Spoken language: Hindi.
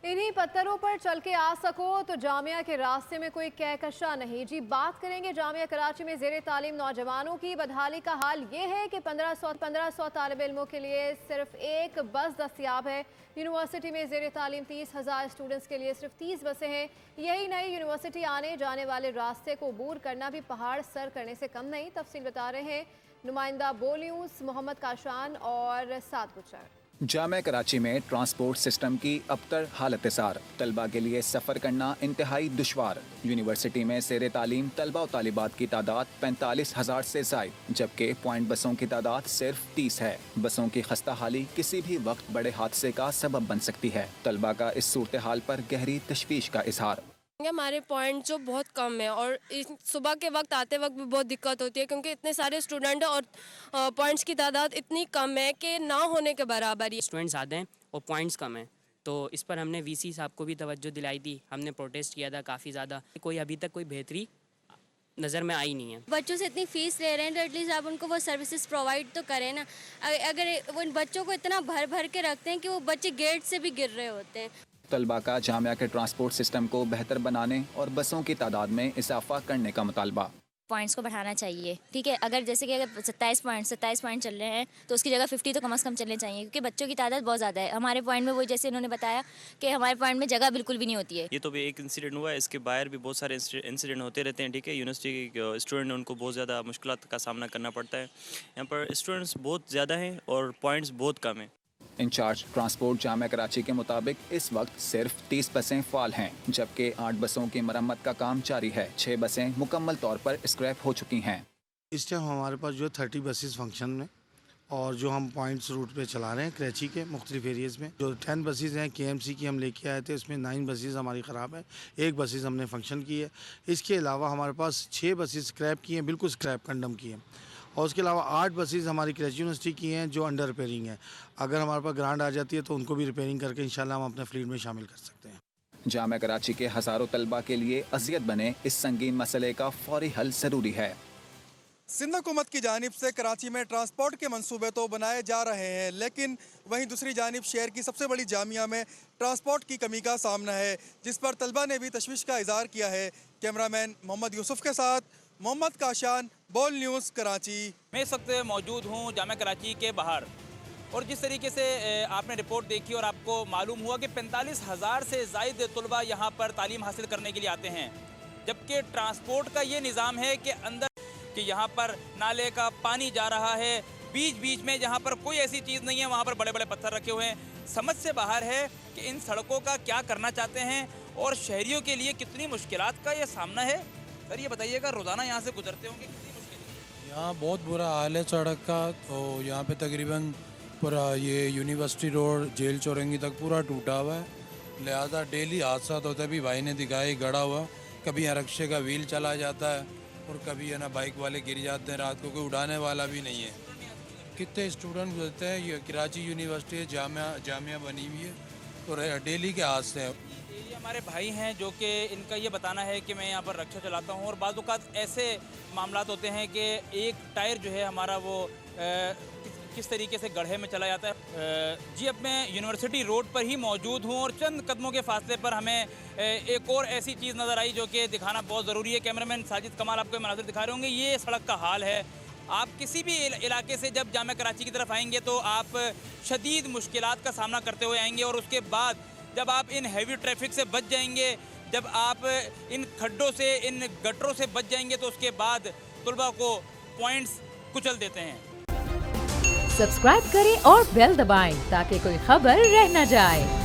इन्हीं पत्थरों पर चल के आ सको तो जामिया के रास्ते में कोई कहकशा नहीं। जी, बात करेंगे जामिया कराची में ज़ेरे तालीम नौजवानों की। बदहाली का हाल ये है कि 1500 तालिब इल्मों के लिए सिर्फ एक बस दस्तियाब है। यूनिवर्सिटी में ज़ेरे तालीम 30,000 स्टूडेंट्स के लिए सिर्फ 30 बसें हैं। यही नई यूनिवर्सिटी आने जाने वाले रास्ते को अबूर करना भी पहाड़ सर करने से कम नहीं। तफसील बता रहे हैं नुमाइंदा बोल्यूस मोहम्मद काशान और साद गुजर। जामिया कराची में ट्रांसपोर्ट सिस्टम की अबतर हालत सार, तलबा के लिए सफ़र करना इंतहाई दुश्वार। यूनिवर्सिटी में ज़ेरे तालीम तलबा और तालिबात की तादाद 45,000 से ज़ायद, जबकि पॉइंट बसों की तादाद सिर्फ 30 है। बसों की खस्ता हाली किसी भी वक्त बड़े हादसे का सबब बन सकती है। तलबा का इस सूरत हाल पर गहरी तशवीश का इजहार। हमारे पॉइंट जो बहुत कम है और सुबह के वक्त आते वक्त भी बहुत दिक्कत होती है, क्योंकि इतने सारे स्टूडेंट हैं और पॉइंट्स की तादाद इतनी कम है कि ना होने के बराबर ही। स्टूडेंट्स ज़्यादा हैं और पॉइंट्स कम हैं, तो इस पर हमने वीसी साहब को भी तवज्जो दिलाई थी। हमने प्रोटेस्ट किया था काफ़ी ज़्यादा, कोई अभी तक कोई बेहतरी नज़र में आई नहीं है। बच्चों से इतनी फ़ीस ले रहे हैं तो एटलीस्ट आप उनको वो सर्विसेज प्रोवाइड तो करें ना। अगर वो इन बच्चों को इतना भर भर के रखते हैं कि वो बच्चे गेट से भी गिर रहे होते हैं। तलबा का जामिया के ट्रांसपोर्ट सिस्टम को बेहतर बनाने और बसों की तादाद में इजाफा करने का मुतालबा। पॉइंट्स को बढ़ाना चाहिए, ठीक है। अगर जैसे कि अगर 27 पॉइंट चल रहे हैं तो उसकी जगह 50 तो कम से कम चलने चाहिए, क्योंकि बच्चों की तादाद बहुत ज़्यादा है। हमारे पॉइंट में वही जैसे इन्होंने बताया कि हमारे पॉइंट में जगह बिल्कुल भी नहीं होती है। ये तो भी एक इंसिडेंट हुआ है, इसके बाहर भी बहुत सारे इंसिडेंट होते रहते हैं, ठीक है। यूनिवर्सिटी के स्टूडेंट उनको बहुत ज़्यादा मुश्किलात का सामना करना पड़ता है। यहाँ पर स्टूडेंट्स बहुत ज़्यादा हैं और पॉइंट्स बहुत कम हैं। इंचार्ज ट्रांसपोर्ट जामिया कराची के मुताबिक इस वक्त सिर्फ 30 बसें फ़ाल हैं, जबकि 8 बसों की मरम्मत का काम जारी है। 6 बसें मुकम्मल तौर पर स्क्रैप हो चुकी हैं। इस टाइम हमारे पास जो 30 बसेस फंक्शन में और जो हम पॉइंट्स रूट पे चला रहे हैं कराची के मुख्तलिफ एरियाज़ में। जो 10 बसेस हैं KMC की हम लेके आए थे, इसमें 9 बसेस हमारी ख़राब है, 1 बसेस हमने फंक्शन की है। इसके अलावा हमारे पास 6 बसेस स्क्रैप की हैं, बिल्कुल स्क्रैप कंडम की हैं, और उसके अलावा 8 बसेस हमारी कराची यूनिवर्सिटी की हैं जो अंडर रिपेयरिंग है। अगर हमारे पास ग्रांट आ जाती है तो उनको भी रिपेयरिंग करके इंशाल्लाह हम अपने फ्लीट में शामिल कर सकते हैं। जामिया कराची के हज़ारों तलबा के लिए अज़ियत बने इस संगीन मसले का फौरी हल ज़रूरी है। सिंध हुकूमत की जानिब से कराची में ट्रांसपोर्ट के मंसूबे तो बनाए जा रहे हैं, लेकिन वहीं दूसरी जानिब शहर की सबसे बड़ी जामिया में ट्रांसपोर्ट की कमी का सामना है, जिस पर तलबा ने भी तशवीश का इजहार किया है। कैमरामैन मोहम्मद यूसुफ के साथ मोहम्मद काशान, बोल न्यूज़ कराची। मैं इस वक्त मौजूद हूँ जामिया कराची के बाहर, और जिस तरीके से आपने रिपोर्ट देखी और आपको मालूम हुआ कि 45,000 से ज़ायद तलबा यहाँ पर तालीम हासिल करने के लिए आते हैं, जबकि ट्रांसपोर्ट का ये निज़ाम है कि अंदर कि यहाँ पर नाले का पानी जा रहा है, बीच बीच में जहाँ पर कोई ऐसी चीज़ नहीं है वहाँ पर बड़े बड़े पत्थर रखे हुए हैं। समझ से बाहर है कि इन सड़कों का क्या करना चाहते हैं और शहरियों के लिए कितनी मुश्किलात का ये सामना है। सर ये बताइएगा, रोज़ाना यहाँ से गुजरते होंगे, कितनी मुश्किल? यहाँ बहुत बुरा हाल है सड़क का। तो यहाँ पे तकरीबन पूरा ये यूनिवर्सिटी रोड जेल चौरंगी तक पूरा टूटा हुआ है, लिहाजा डेली हादसा होता है। भी भाई ने दिखाया गड़ा हुआ, कभी यहाँ रक्शे का व्हील चला जाता है और कभी है ना बाइक वाले गिर जाते हैं रात को, कोई उठाने वाला भी नहीं है। कितने स्टूडेंट गुजरते हैं। ये कराची यूनिवर्सिटी है, जामिया बनी हुई है, तो डेली के हादसे हैं। ये हमारे भाई हैं जो कि इनका ये बताना है कि मैं यहाँ पर रक्षा चलाता हूँ, और बाज़ औक़ात ऐसे मामलात होते हैं कि एक टायर जो है हमारा वो किस तरीके से गड्ढे में चला जाता है। जी, अब मैं यूनिवर्सिटी रोड पर ही मौजूद हूँ और चंद कदमों के फासले पर हमें एक और ऐसी चीज़ नज़र आई जो कि दिखाना बहुत ज़रूरी है। कैमरामैन साजिद कमाल आपको मनाज़िर दिखा रहे होंगे। ये सड़क का हाल है। आप किसी भी इलाके से जब जामिया कराची की तरफ आएंगे तो आप शदीद मुश्किलात का सामना करते हुए आएंगे, और उसके बाद जब आप इन हैवी ट्रैफिक से बच जाएंगे, जब आप इन खड्डों से, इन गटरों से बच जाएंगे, तो उसके बाद तलबा को पॉइंट्स कुचल देते हैं। सब्सक्राइब करें और बेल दबाएं ताकि कोई खबर रह न जाए।